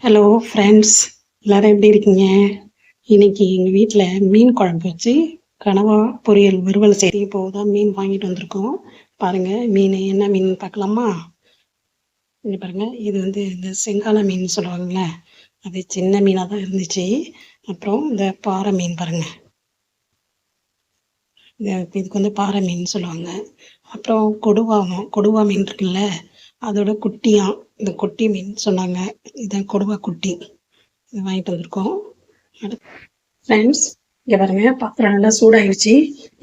Hello friends, எல்லாரும் எப்படி இருக்கீங்க? இன்னைக்கு எங்கள் வீட்டில் மீன் குழம்பு வச்சு கனவா பொரியல் வறுவல் செய்ய போதான் மீன் வாங்கிட்டு வந்திருக்கோம். பாருங்கள், மீன் என்ன மீன் பார்க்கலாமா? இங்கே பாருங்கள், இது வந்து இந்த செங்கால மீன் சொல்லுவாங்கள்ல, அது சின்ன மீனாக தான் இருந்துச்சு. அப்புறம் இந்த பாறை மீன் பாருங்கள், இதுக்கு வந்து பாறை மீன் சொல்லுவாங்க. அப்புறம் கொடுவா மீன் இருக்குல்ல, அதோட குட்டியாம், இந்த குட்டி மீன் சொன்னாங்க. இதுதான் கொடுவா குட்டி, இது வாங்கிட்டு வந்திருக்கோம். ஃப்ரெண்ட்ஸ், இங்கே பாருங்க, பாத்திரம் நல்லா சூடாயிடுச்சு.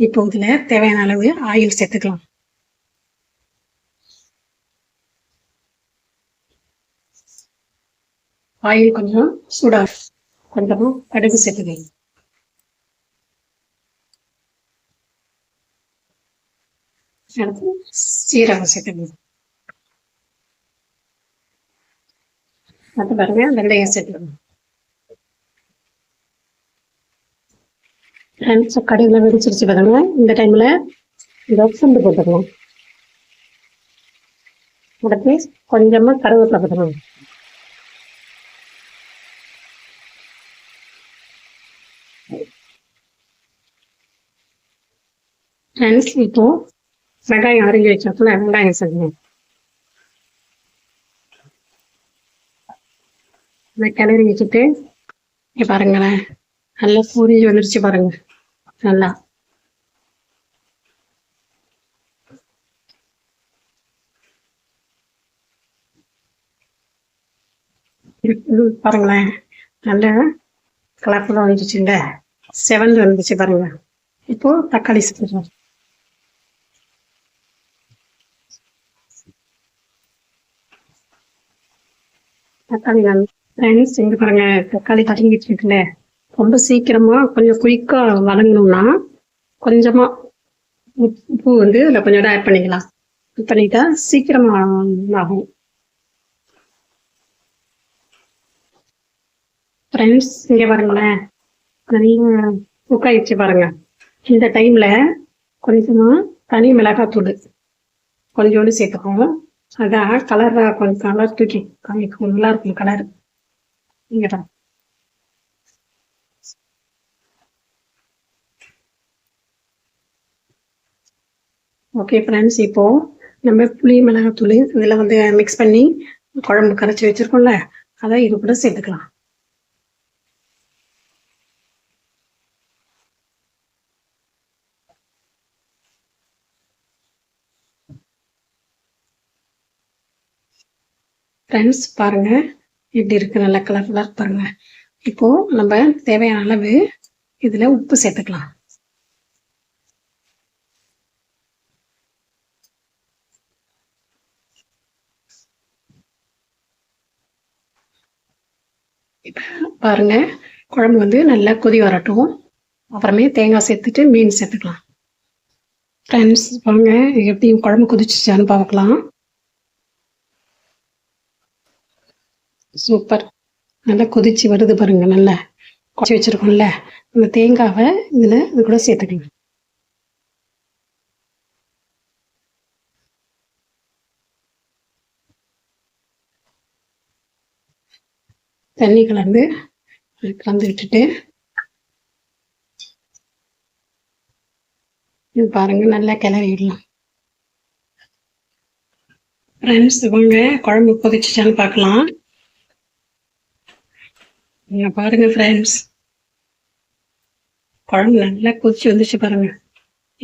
இப்போ இதில் தேவையான அளவு ஆயில் சேர்த்துக்கலாம். ஆயில் கொஞ்சம் சூடாக கொஞ்சமாக கடுகு சேர்த்துக்கணும். அடுத்து சீரகம் சேர்த்துக்கணும். அடுத்து பாருங்க, வெந்தயம் சேர்த்துக்கணும். ஃப்ரெண்ட்ஸ், கடுகுல வெடிச்சிருச்சு பாருங்க. இந்த டைமில் இந்த பூண்டு போட்டுக்கணும். அடுத்து கொஞ்சமாக கருவேப்பிலை போட்டுக்கணும். ஃப்ரெண்ட்ஸ், இப்போ வெங்காயம் அரிஞ்சு வச்சப்பல வெங்காயம் சேர்க்கணும். கிளறி வச்சுட்டு இங்கே பாருங்களேன், நல்லா பூரி வந்துருச்சு பாருங்க. நல்லா பாருங்களேன், நல்லா கலர்ஃபுல்லாக வந்துச்சுங்க, செவந்து வந்துச்சு பாருங்க. இப்போ தக்காளி சேர்த்துக்கலாம். தக்காளி ஃப்ரெண்ட்ஸ், இங்கே பாருங்க, தக்காளி தடங்கிட்டு இருக்குல்ல, ரொம்ப சீக்கிரமா கொஞ்சம் குயிக்கா வதங்கணும்னா கொஞ்சமா உப்பு வந்து அதில் கொஞ்சம் ஆட் பண்ணிக்கலாம். பண்ணிட்டா சீக்கிரமா ஆகும். ஃப்ரெண்ட்ஸ், இங்கே பாருங்களேன், நல்லா குக் ஆயிடுச்சு பாருங்க. இந்த டைம்ல கொஞ்சமா தனி மிளகாத்தூள் கொஞ்சோண்டு சேர்த்துக்கோங்க. அதான் கொஞ்சம் கலர் தூக்கி காமிக்கும், நல்லா இருக்கும் கலர். இங்க தான். ஓகே ஃப்ரெண்ட்ஸ், இப்போ நம்ம புளி மிளகாத்தூள் இதெல்லாம் வந்து மிக்ஸ் பண்ணி குழம்பு கரைச்சி வச்சிருக்கோம்ல, அதை இது கூட சேர்த்துக்கலாம். ஃப்ரெண்ட்ஸ், பாருங்க எப்படி இருக்கு, நல்ல கலர்ஃபுல்லா பாருங்க. இப்போ நம்ம தேவையான அளவு இதுல உப்பு சேர்த்துக்கலாம். இப்ப பாருங்க, குழம்பு வந்து நல்லா கொதி வரட்டும், அப்புறமே தேங்காய் சேர்த்துட்டு மீன் சேர்த்துக்கலாம். ஃப்ரெண்ட்ஸ், வாங்க எப்படி குழம்பு கொதிச்சுச்சான்னு பார்க்கலாம். சூப்பர், நல்லா கொதிச்சு வருது பாருங்க. நல்லா கொதிச்சு வச்சிருக்கோம்ல, அந்த தேங்காவை இது கூட சேர்த்துக்கலாம். தண்ணி கலந்து விட்டுட்டு பாருங்க, நல்லா கிளறிடலாம். ஃப்ரெண்ட்ஸ், வாங்க குழம்பு கொதிச்சுச்சான்னு பார்க்கலாம். பாருங்க ஃப்ரெண்ட்ஸ், குழம்பு நல்லா கொதிச்சு வந்துச்சு பாருங்க.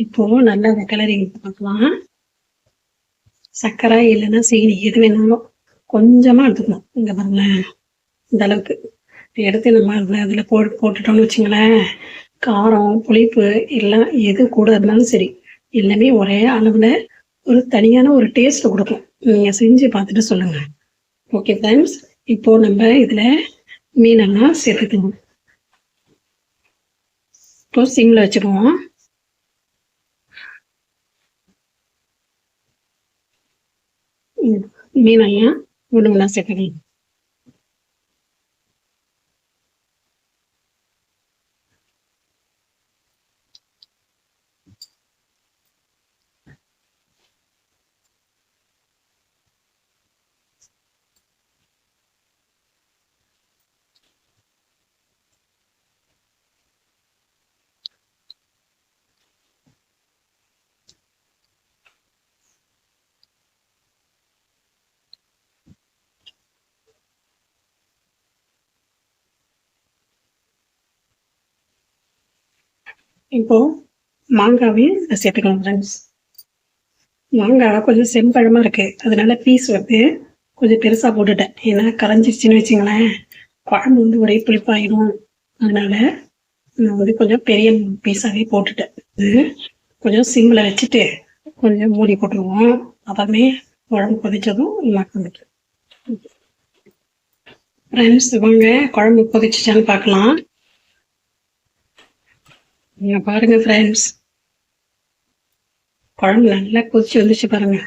இப்போ நல்லா கிளறி பார்க்கலாம். சர்க்கரை இல்லைன்னா சீனி எது வேணாலும் கொஞ்சமா எடுத்துக்கணும். இங்க பாருங்களேன், இந்த அளவுக்கு எடுத்து நம்ம அதுல போட்டுட்டோம்னு வச்சுங்களேன், காரம் புளிப்பு எல்லாம் எது கூட இருந்தாலும் சரி, எல்லாமே ஒரே அளவுல ஒரு தனியான ஒரு டேஸ்ட் கொடுக்கும். நீங்க செஞ்சு பார்த்துட்டு சொல்லுங்க. ஓகே ஃப்ரெண்ட்ஸ், இப்போ நம்ம இதுல மீனெல்லாம் சேர்த்துக்கணும். இப்போ சிம்ல வச்சுக்குவோம். மீனெல்லாம் ஒண்ணு சேர்த்துக்கணும். இப்போ மாங்காவையும் இதில் சேர்த்துக்கலாம் ஃப்ரெண்ட்ஸ். மாங்காய் கொஞ்சம் செம்பழமாக இருக்குது, அதனால பீஸ் வந்து கொஞ்சம் பெருசாக போட்டுட்டேன். ஏன்னா கரைஞ்சிருச்சுன்னு வச்சுங்களேன், குழம்பு வந்து ஒரே புளிப்பாயிடும். அதனால நான் வந்து கொஞ்சம் பெரிய பீஸாகவே போட்டுட்டேன். இது கொஞ்சம் சிம்மில் வச்சுட்டு கொஞ்சம் மூடி போட்டுருவோம். அப்பமே குழம்பு கொதிச்சதும் வந்துட்டு ஃப்ரெண்ட்ஸ், இவங்க குழம்பு கொதிச்சிச்சான்னு பார்க்கலாம். நீங்க பாருங்க ஃப்ரெண்ட்ஸ், குழம்பு நல்லா கொதிச்சு வந்துச்சு பாருங்க.